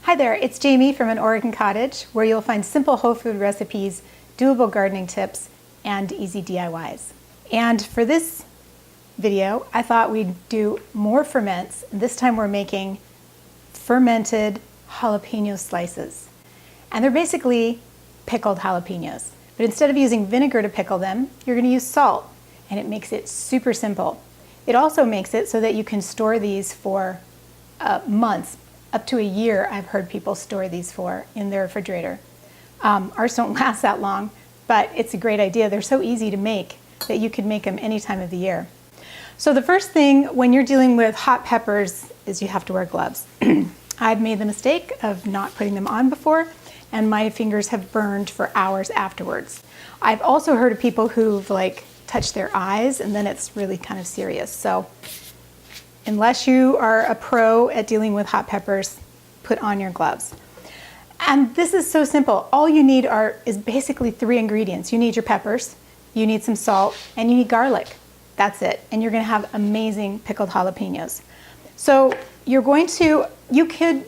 Hi there, it's Jamie from An Oregon Cottage, where you'll find simple whole food recipes, doable gardening tips, and easy DIYs. And for this video, I thought we'd do more ferments. This time we're making fermented jalapeno slices. And they're basically pickled jalapenos. But instead of using vinegar to pickle them, you're going to use salt. And it makes it super simple. It also makes it so that you can store these for months. Up to a year, I've heard people store these for in their refrigerator. Ours don't last that long, but it's a great idea. They're so easy to make that you can make them any time of the year. So the first thing when you're dealing with hot peppers is you have to wear gloves. I've made the mistake of not putting them on before, and my fingers have burned for hours afterwards. I've also heard of people who've touched their eyes, and then it's really kind of serious. So unless you are a pro at dealing with hot peppers, put on your gloves. And this is so simple. All you need is basically 3 ingredients. You need your peppers, you need some salt, and you need garlic. That's it. And you're gonna have amazing pickled jalapenos. So you could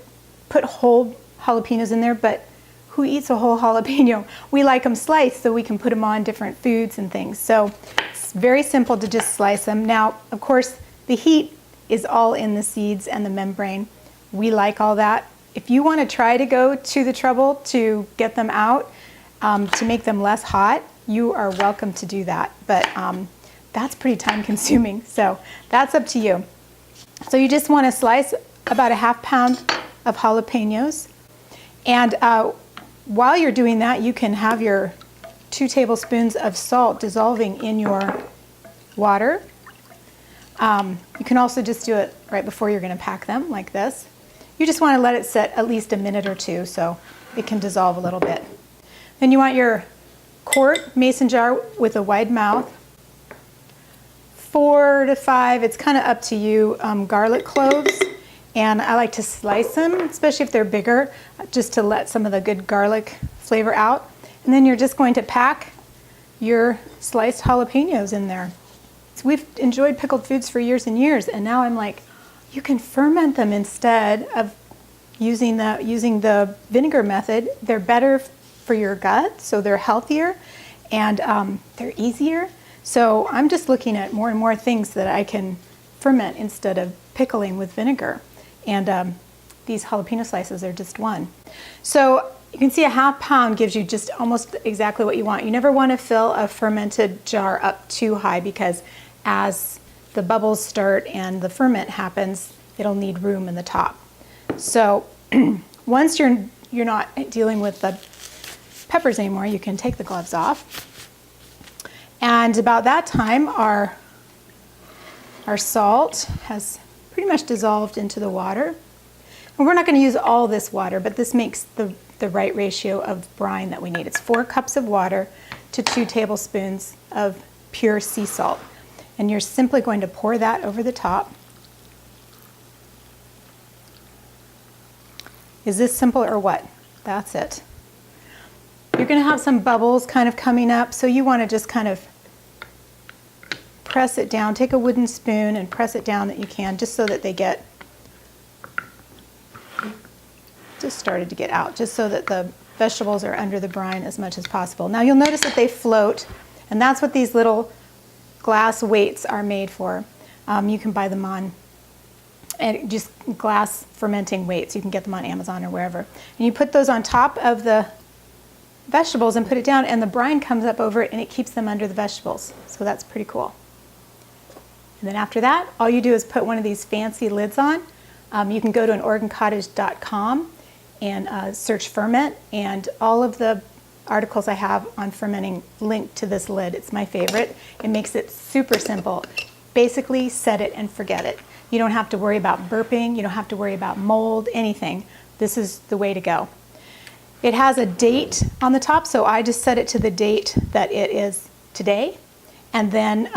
put whole jalapenos in there, but who eats a whole jalapeno? We like them sliced so we can put them on different foods and things. So it's very simple to just slice them. Now, of course, the heat is all in the seeds and the membrane. We like all that. If you want to try to go to the trouble to get them out, to make them less hot, you are welcome to do that. But that's pretty time consuming, so that's up to you. So you just want to slice about a ½ pound of jalapenos. And while you're doing that, you can have your 2 tablespoons of salt dissolving in your water. You can also just do it right before you're going to pack them, like this. You just want to let it sit at least a minute or 2 so it can dissolve a little bit. Then you want your quart mason jar with a wide mouth. 4 to 5, it's kind of up to you, garlic cloves. And I like to slice them, especially if they're bigger, just to let some of the good garlic flavor out. And then you're just going to pack your sliced jalapenos in there. So we've enjoyed pickled foods for years and years, and now I'm like, you can ferment them instead of using the vinegar method. They're better for your gut, so they're healthier, and they're easier. So I'm just looking at more and more things that I can ferment instead of pickling with vinegar. And these jalapeno slices are just one. So you can see a ½ pound gives you just almost exactly what you want. You never want to fill a fermented jar up too high, because as the bubbles start and the ferment happens, it'll need room in the top. So once you're not dealing with the peppers anymore, you can take the gloves off. And about that time, our salt has pretty much dissolved into the water. And we're not going to use all this water, but this makes the right ratio of brine that we need. It's 4 cups of water to 2 tablespoons of pure sea salt. And you're simply going to pour that over the top. Is this simple or what? That's it. You're going to have some bubbles kind of coming up, so you want to just kind of press it down. Take a wooden spoon and press it down that you can, just so that they just started to get out, just so that the vegetables are under the brine as much as possible. Now you'll notice that they float, and that's what these little glass weights are made for. You can buy them on, and just glass fermenting weights. You can get them on Amazon or wherever. And you put those on top of the vegetables and put it down, and the brine comes up over it and it keeps them under the vegetables. So that's pretty cool. And then after that, all you do is put one of these fancy lids on. You can go to anoregoncottage.com and search ferment, and all of the articles I have on fermenting link to this lid. It's my favorite. It makes it super simple. Basically, set it and forget it. You don't have to worry about burping. You don't have to worry about mold, anything. This is the way to go. It has a date on the top, so I just set it to the date that it is today. And then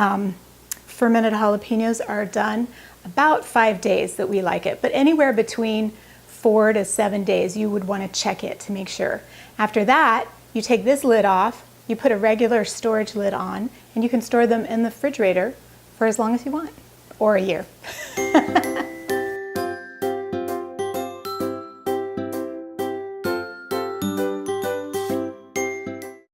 fermented jalapenos are done about 5 days that we like it, but anywhere between 4 to 7 days you would want to check it to make sure. After that, you take this lid off, you put a regular storage lid on, and you can store them in the refrigerator for as long as you want, or a year.